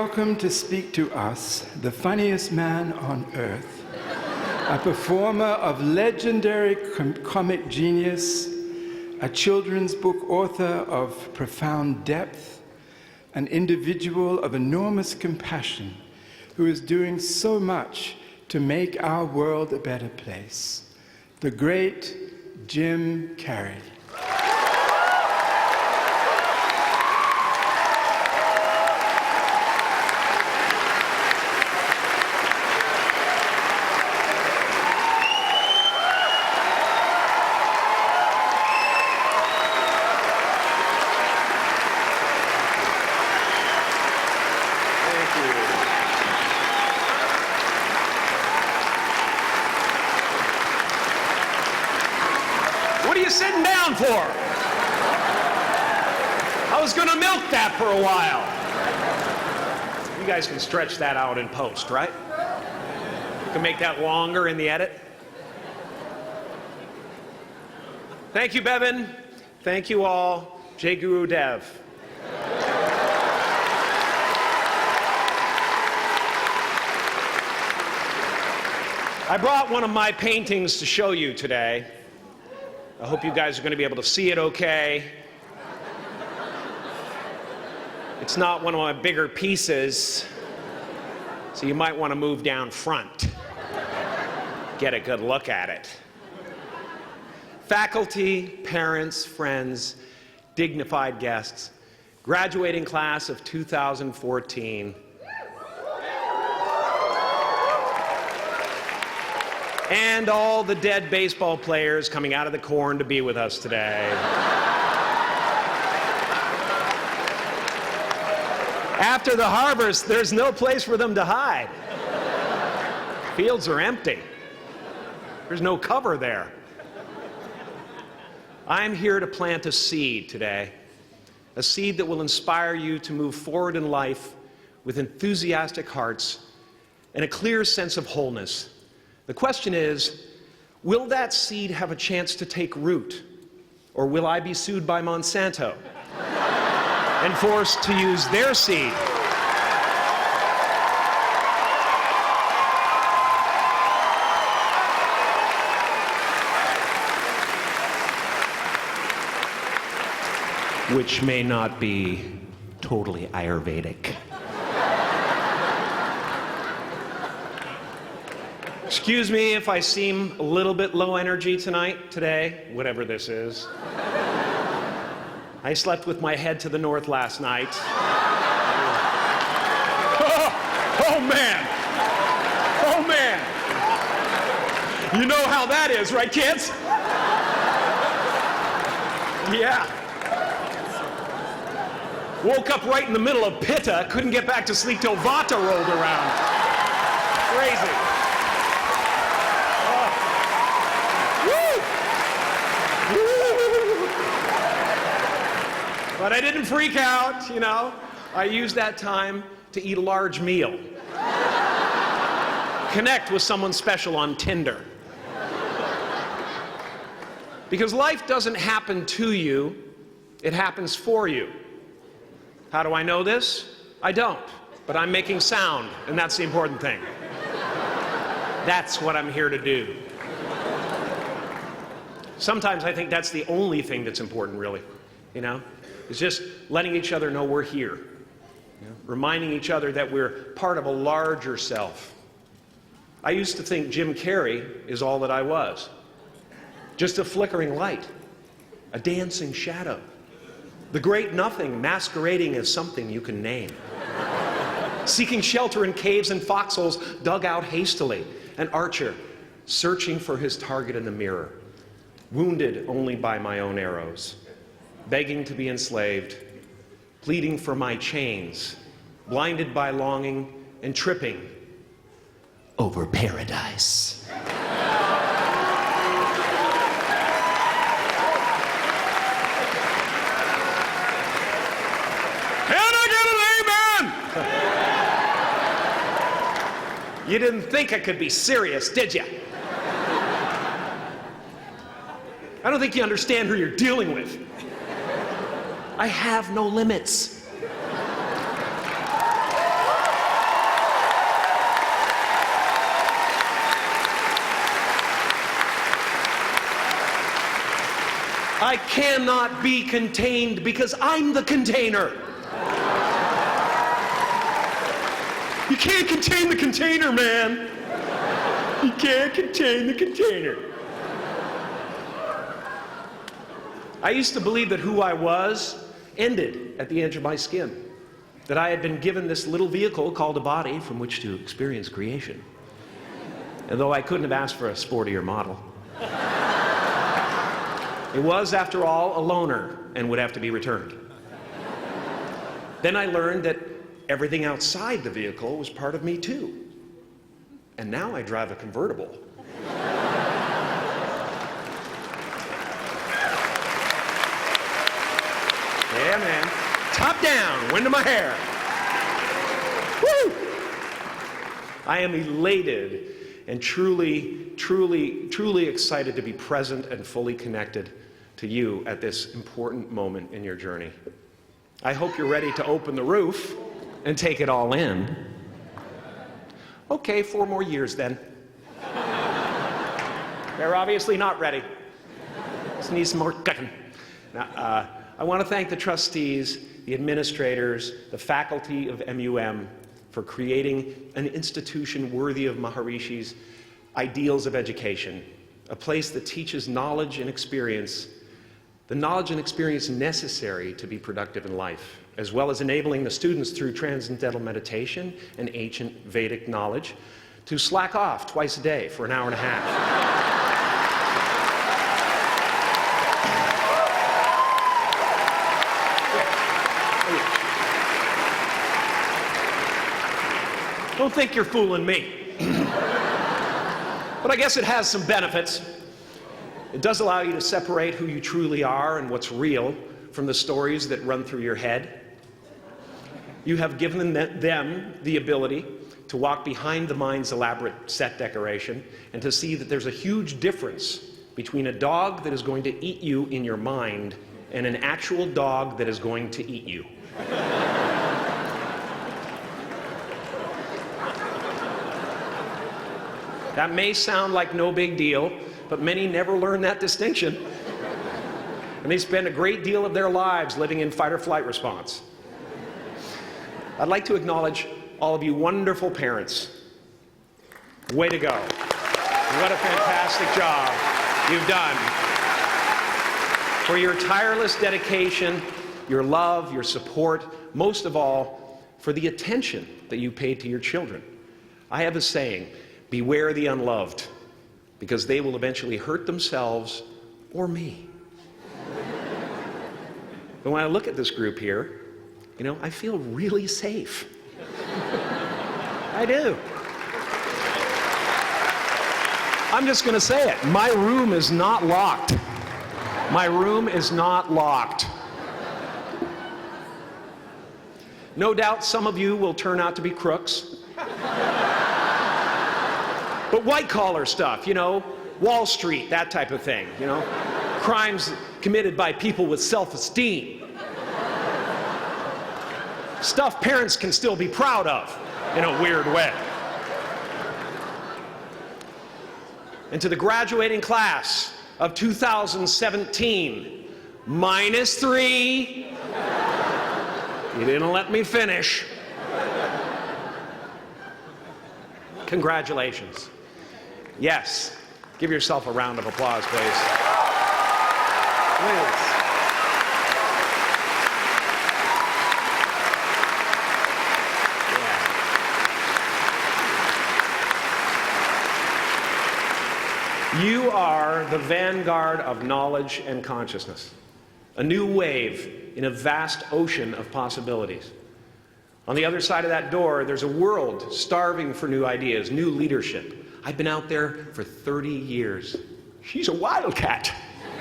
welcome to speak to us, the funniest man on earth, a performer of legendary comic genius, a children's book author of profound depth, an individual of enormous compassion who is doing so much to make our world a better place, the great Jim Kerri. Sitting down for? I was going to milk that for a while. You guys can stretch that out in post, right? You can make that longer in the edit. Thank you, Bevan. Thank you all. Jai Guru Dev. I brought one of my paintings to show you today. I hope you guys are going to be able to see it okay. It's not one of my bigger pieces, so you might want to move down front. Get a good look at it. Faculty, parents, friends, dignified guests, graduating class of 2014. And all the dead baseball players coming out of the corn to be with us today. After the harvest, there's no place for them to hide. Fields are empty. There's no cover there. I'm here to plant a seed today, a seed that will inspire you to move forward in life with enthusiastic hearts and a clear sense of wholeness. The question is, will that seed have a chance to take root? Or will I be sued by Monsanto and forced to use their seed? Which may not be totally Ayurvedic. Excuse me if I seem a little bit low energy today, whatever this is. I slept with my head to the north last night. Oh man! Oh man! You know how that is, right, kids? Yeah. Woke up right in the middle of Pitta, couldn't get back to sleep till Vata rolled around. Crazy. But I didn't freak out, you know. I used that time to eat a large meal. Connect with someone special on Tinder. Because life doesn't happen to you, it happens for you. How do I know this? I don't, but I'm making sound, and that's the important thing. That's what I'm here to do. Sometimes I think that's the only thing that's important, really, you know? It's just letting each other know we're here. You know? Reminding each other that we're part of a larger self. I used to think Jim Kerri is all that I was. Just a flickering light, a dancing shadow, the great nothing masquerading as something you can name. Seeking shelter in caves and foxholes dug out hastily, an archer searching for his target in the mirror, wounded only by my own arrows. Begging to be enslaved, pleading for my chains, blinded by longing and tripping over paradise. Can I get an amen? You didn't think I could be serious, did you? I don't think you understand who you're dealing with. I have no limits. I cannot be contained because I'm the container. You can't contain the container, man. You can't contain the container. I used to believe that who I was ended at the edge of my skin. That I had been given this little vehicle called a body from which to experience creation. And though I couldn't have asked for a sportier model, it was, after all, a loaner and would have to be returned. Then I learned that everything outside the vehicle was part of me too. And now I drive a convertible. Yeah, man. Top down, wind in my hair. Woo! I am elated and truly excited to be present and fully connected to you at this important moment in your journey. I hope you're ready to open the roof and take it all in. Okay, 4 more years then. They're obviously not ready. Just need some more cooking. Now, I want to thank the trustees, the administrators, the faculty of MUM for creating an institution worthy of Maharishi's ideals of education, a place that teaches knowledge and experience, the knowledge and experience necessary to be productive in life, as well as enabling the students through transcendental meditation and ancient Vedic knowledge to slack off twice a day for an hour and a half. Don't think you're fooling me. But I guess it has some benefits. It does allow you to separate who you truly are and what's real from the stories that run through your head. You have given them the ability to walk behind the mind's elaborate set decoration and to see that there's a huge difference between a dog that is going to eat you in your mind and an actual dog that is going to eat you. That may sound like no big deal, but many never learn that distinction. And they spend a great deal of their lives living in fight or flight response. I'd like to acknowledge all of you wonderful parents. Way to go. What a fantastic job you've done. For your tireless dedication, your love, your support, most of all, for the attention that you paid to your children. I have a saying, beware the unloved, because they will eventually hurt themselves or me. But when I look at this group here, you know, I feel really safe. I do. I'm just going to say it. My room is not locked. My room is not locked. No doubt some of you will turn out to be crooks. But white-collar stuff, you know, Wall Street, that type of thing, you know, crimes committed by people with self-esteem. Stuff parents can still be proud of in a weird way. And to the graduating class of 2017, -3, you didn't let me finish. Congratulations. Yes. Give yourself a round of applause, please. Please. Yeah. You are the vanguard of knowledge and consciousness, a new wave in a vast ocean of possibilities. On the other side of that door, there's a world starving for new ideas, new leadership. I've been out there for 30 years. She's a wildcat.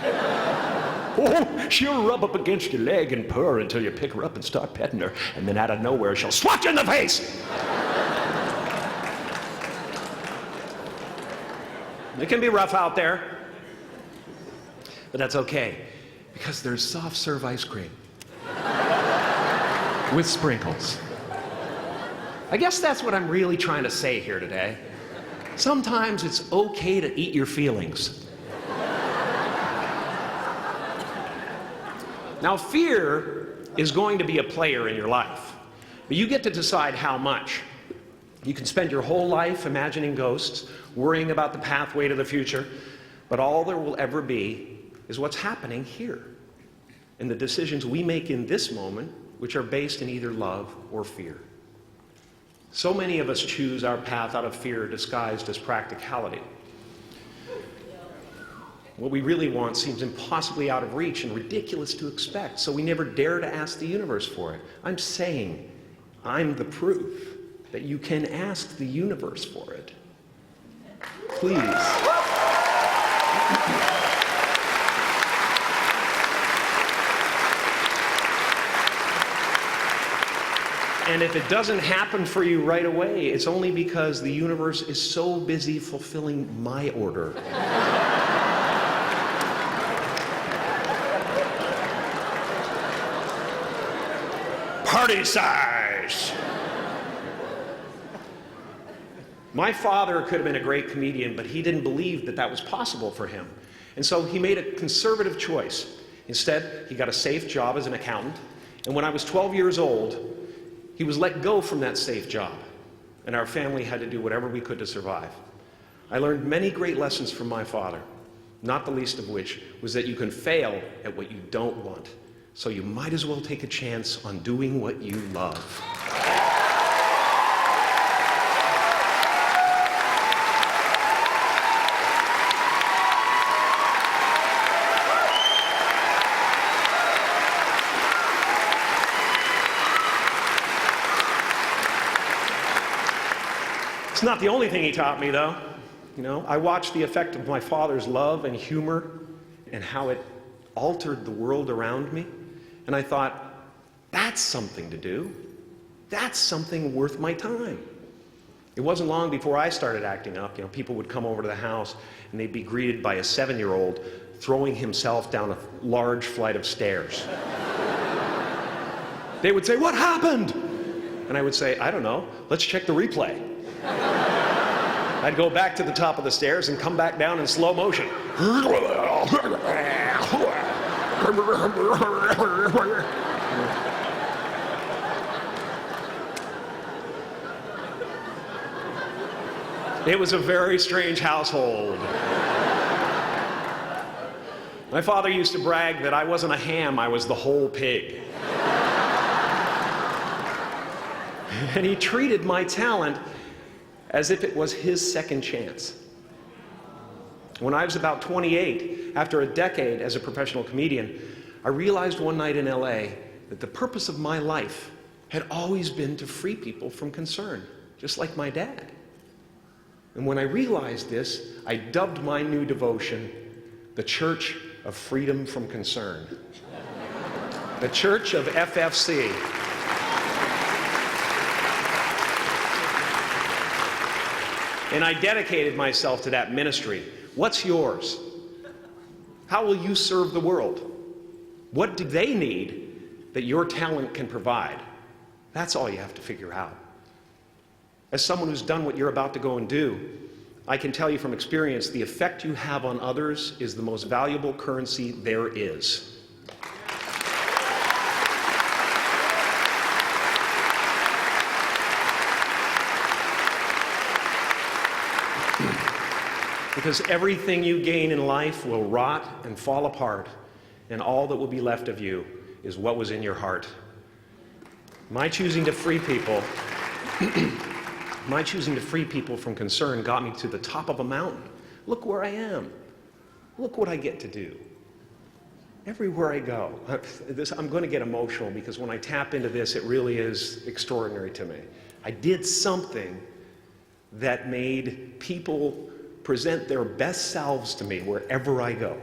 Oh, she'll rub up against your leg and purr until you pick her up and start petting her, and then out of nowhere, she'll swat you in the face. It can be rough out there, but that's okay, because there's soft serve ice cream with sprinkles. I guess that's what I'm really trying to say here today. Sometimes it's okay to eat your feelings. Now, fear is going to be a player in your life, but you get to decide how much. You can spend your whole life imagining ghosts, worrying about the pathway to the future, but all there will ever be is what's happening here, and the decisions we make in this moment, which are based in either love or fear. So many of us choose our path out of fear disguised as practicality. What we really want seems impossibly out of reach and ridiculous to expect, so we never dare to ask the universe for it. I'm saying I'm the proof that you can ask the universe for it. Please. And if it doesn't happen for you right away, it's only because the universe is so busy fulfilling my order. Party size! My father could have been a great comedian, but he didn't believe that that was possible for him. And so he made a conservative choice. Instead, he got a safe job as an accountant. And when I was 12 years old, he was let go from that safe job. And our family had to do whatever we could to survive. I learned many great lessons from my father, not the least of which was that you can fail at what you don't want. So you might as well take a chance on doing what you love. It's not the only thing he taught me, though. You know, I watched the effect of my father's love and humor and how it altered the world around me. And I thought, that's something to do. That's something worth my time. It wasn't long before I started acting up. You know, people would come over to the house and they'd be greeted by a 7-year-old throwing himself down a large flight of stairs. They would say, "What happened?" And I would say, "I don't know. Let's check the replay." I'd go back to the top of the stairs and come back down in slow motion. It was a very strange household. My father used to brag that I wasn't a ham, I was the whole pig. And he treated my talent as if it was his second chance. When I was about 28, after a decade as a professional comedian, I realized one night in LA that the purpose of my life had always been to free people from concern, just like my dad. And when I realized this, I dubbed my new devotion the Church of Freedom from Concern. The Church of FFC. And I dedicated myself to that ministry. What's yours? How will you serve the world? What do they need that your talent can provide? That's all you have to figure out. As someone who's done what you're about to go and do, I can tell you from experience, the effect you have on others is the most valuable currency there is. Because everything you gain in life will rot and fall apart, and all that will be left of you is what was in your heart. My choosing to free people from concern got me to the top of a mountain. Look where I am. Look what I get to do. Everywhere I go. I'm going to get emotional because when I tap into this, it really is extraordinary to me. I did something that made people present their best selves to me wherever I go.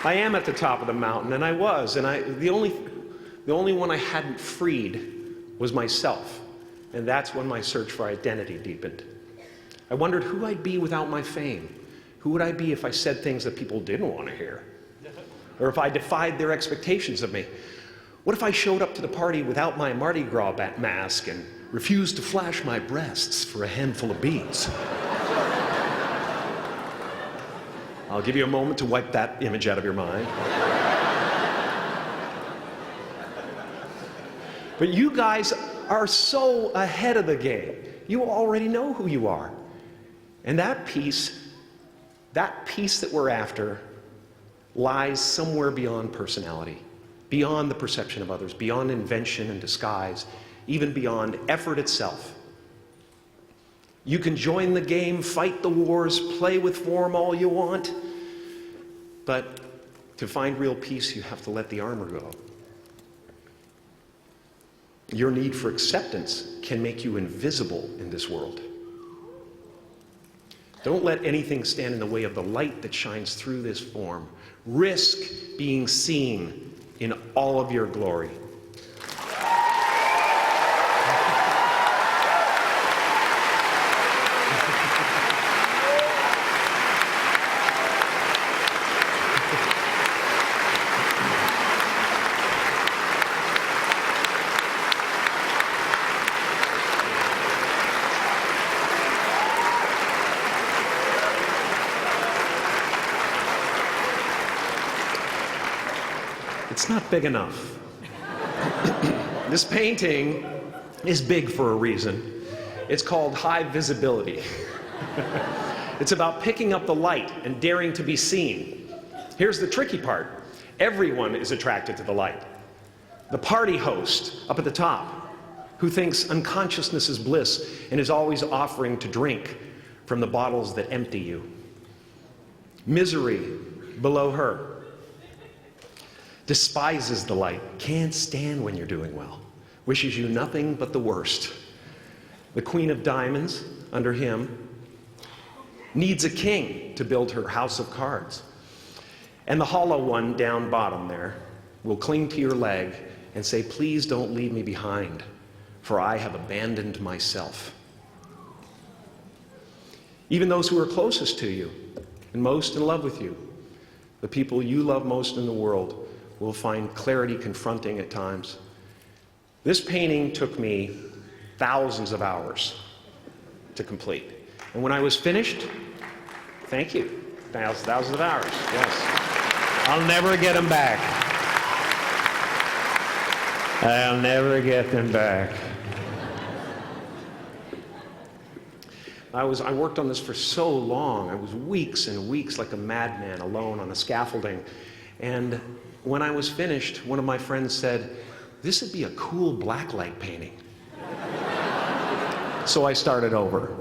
I am at the top of the mountain, and I was, and the only one I hadn't freed was myself, and that's when my search for identity deepened. I wondered who I'd be without my fame. Who would I be if I said things that people didn't want to hear? Or if I defied their expectations of me? What if I showed up to the party without my Mardi Gras mask and refused to flash my breasts for a handful of beads? I'll give you a moment to wipe that image out of your mind. But you guys are so ahead of the game. You already know who you are. And that peace that we're after lies somewhere beyond personality, beyond the perception of others, beyond invention and disguise, even beyond effort itself. You can join the game, fight the wars, play with form all you want, but to find real peace, you have to let the armor go. Your need for acceptance can make you invisible in this world. Don't let anything stand in the way of the light that shines through this form. Risk being seen in all of your glory. It's not big enough. This painting is big for a reason. It's called high visibility. It's about picking up the light and daring to be seen. Here's the tricky part. Everyone is attracted to the light. The party host up at the top, who thinks unconsciousness is bliss and is always offering to drink from the bottles that empty you. Misery below her. Despises the light, can't stand when you're doing well, wishes you nothing but the worst. The Queen of Diamonds, under him, needs a king to build her house of cards. And the hollow one down bottom there will cling to your leg and say, please don't leave me behind, for I have abandoned myself. Even those who are closest to you and most in love with you, the people you love most in the world, will find clarity confronting at times. This painting took me thousands of hours to complete. And when I was finished, thank you, thousands of hours, yes. I'll never get them back. I'll never get them back. I worked on this for so long. I was weeks and weeks like a madman alone on a scaffolding. And when I was finished, one of my friends said, this would be a cool blacklight painting. So I started over.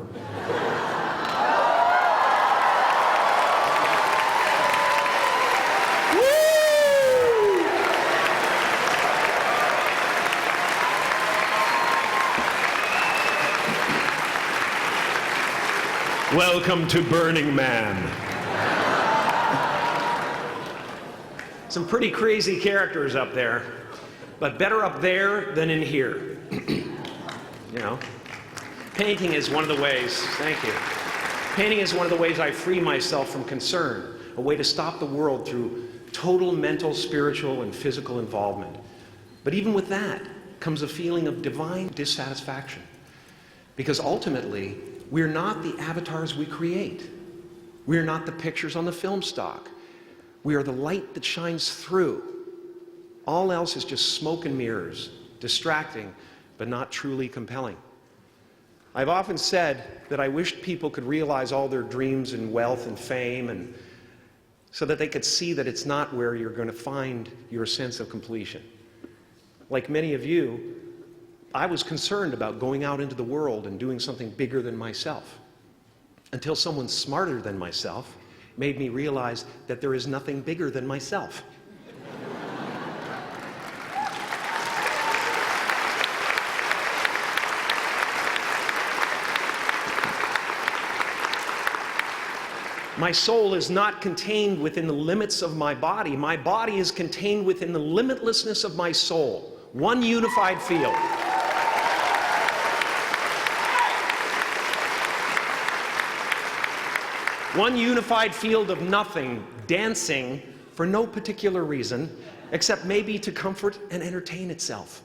Welcome to Burning Man. Some pretty crazy characters up there, but better up there than in here. You know, painting is one of the ways, thank you. Painting is one of the ways I free myself from concern, a way to stop the world through total mental, spiritual, and physical involvement. But even with that comes a feeling of divine dissatisfaction, because ultimately, we're not the avatars we create. We're not the pictures on the film stock. We are the light that shines through. All else is just smoke and mirrors, distracting, but not truly compelling. I've often said that I wished people could realize all their dreams and wealth and fame, and so that they could see that it's not where you're going to find your sense of completion. Like many of you, I was concerned about going out into the world and doing something bigger than myself, until someone smarter than myself made me realize that there is nothing bigger than myself. My soul is not contained within the limits of my body. My body is contained within the limitlessness of my soul. One unified field. One unified field of nothing, dancing for no particular reason, except maybe to comfort and entertain itself.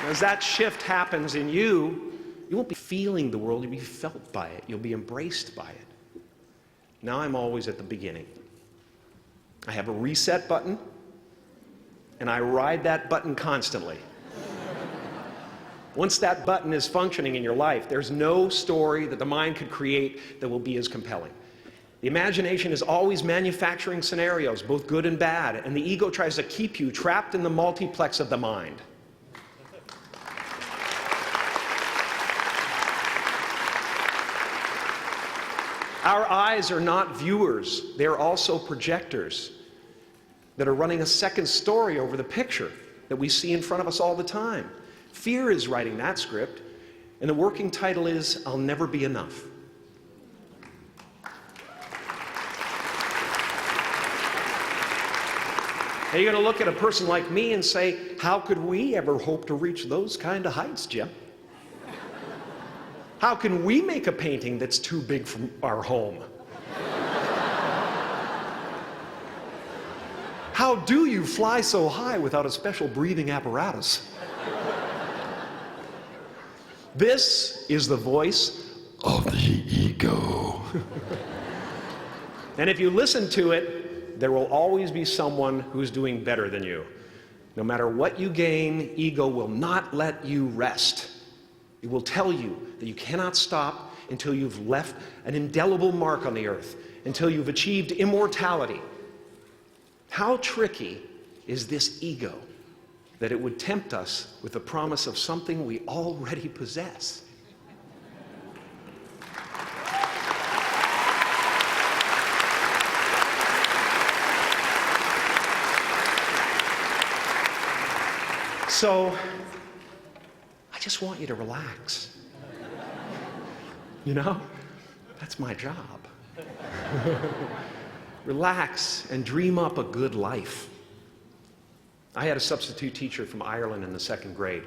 As that shift happens in you, you won't be feeling the world, you'll be felt by it. You'll be embraced by it. Now I'm always at the beginning. I have a reset button, and I ride that button constantly. Once that button is functioning in your life, there's no story that the mind could create that will be as compelling. The imagination is always manufacturing scenarios, both good and bad, and the ego tries to keep you trapped in the multiplex of the mind. Our eyes are not viewers, they're also projectors that are running a second story over the picture that we see in front of us all the time. Fear is writing that script, and the working title is, I'll Never Be Enough. Now you're going to look at a person like me and say, how could we ever hope to reach those kind of heights, Jim? How can we make a painting that's too big for our home? How do you fly so high without a special breathing apparatus? This is the voice of the ego. And if you listen to it, there will always be someone who's doing better than you. No matter what you gain, ego will not let you rest. It will tell you that you cannot stop until you've left an indelible mark on the earth, until you've achieved immortality. How tricky is this ego that it would tempt us with the promise of something we already possess? So, I just want you to relax. You know, that's my job. Relax and dream up a good life. I had a substitute teacher from Ireland in the 2nd grade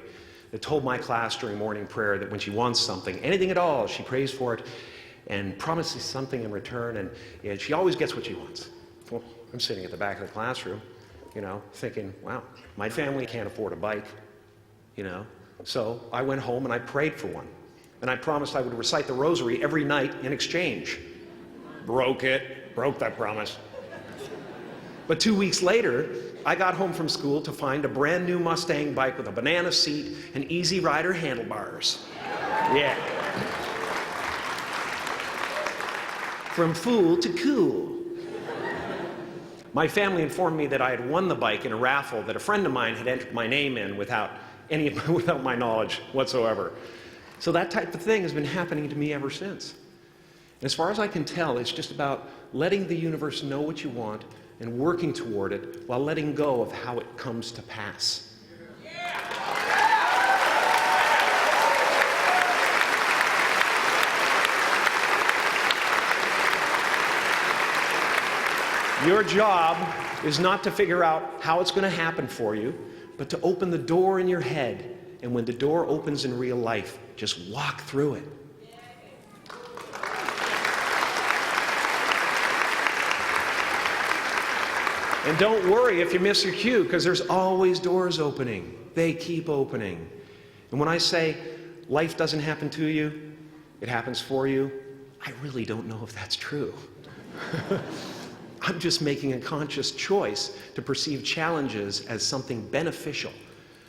that told my class during morning prayer that when she wants something, anything at all, she prays for it and promises something in return, and she always gets what she wants. Well, I'm sitting at the back of the classroom, you know, thinking, wow, my family can't afford a bike, you know. So I went home and I prayed for one. And I promised I would recite the rosary every night in exchange. Broke that promise. But 2 weeks later, I got home from school to find a brand new Mustang bike with a banana seat and Easy Rider handlebars. Yeah. From fool to cool. My family informed me that I had won the bike in a raffle that a friend of mine had entered my name in without my knowledge whatsoever. So that type of thing has been happening to me ever since. And as far as I can tell, it's just about letting the universe know what you want and working toward it while letting go of how it comes to pass. Your job is not to figure out how it's going to happen for you, but to open the door in your head. And when the door opens in real life, just walk through it. And don't worry if you miss your cue, because there's always doors opening. They keep opening. And when I say life doesn't happen to you, it happens for you, I really don't know if that's true. I'm just making a conscious choice to perceive challenges as something beneficial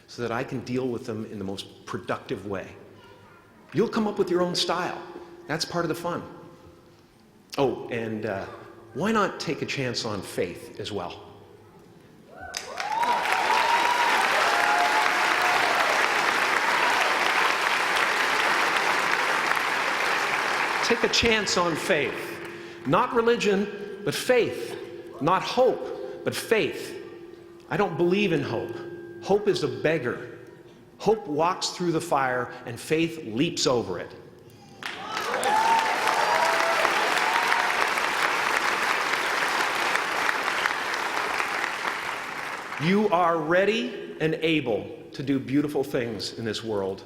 so that I can deal with them in the most productive way. You'll come up with your own style. That's part of the fun. Oh, and why not take a chance on faith as well? Take a chance on faith. Not religion, but faith. Not hope, but faith. I don't believe in hope. Hope is a beggar. Hope walks through the fire, and faith leaps over it. You are ready and able to do beautiful things in this world.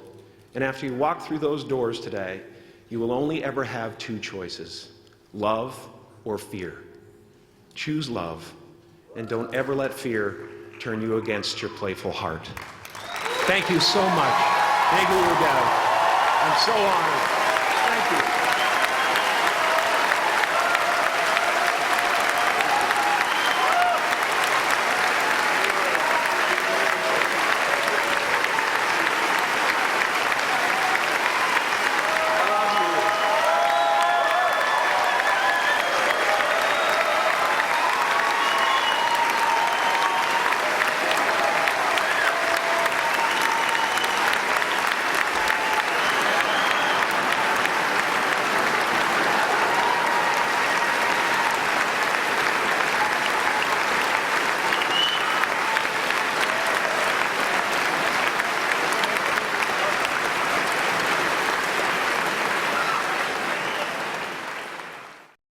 And after you walk through those doors today, You will only ever have two choices, love or fear. Choose love, and don't ever let fear turn you against your playful heart. Thank you so much. Thank you, Udell. I'm so honored.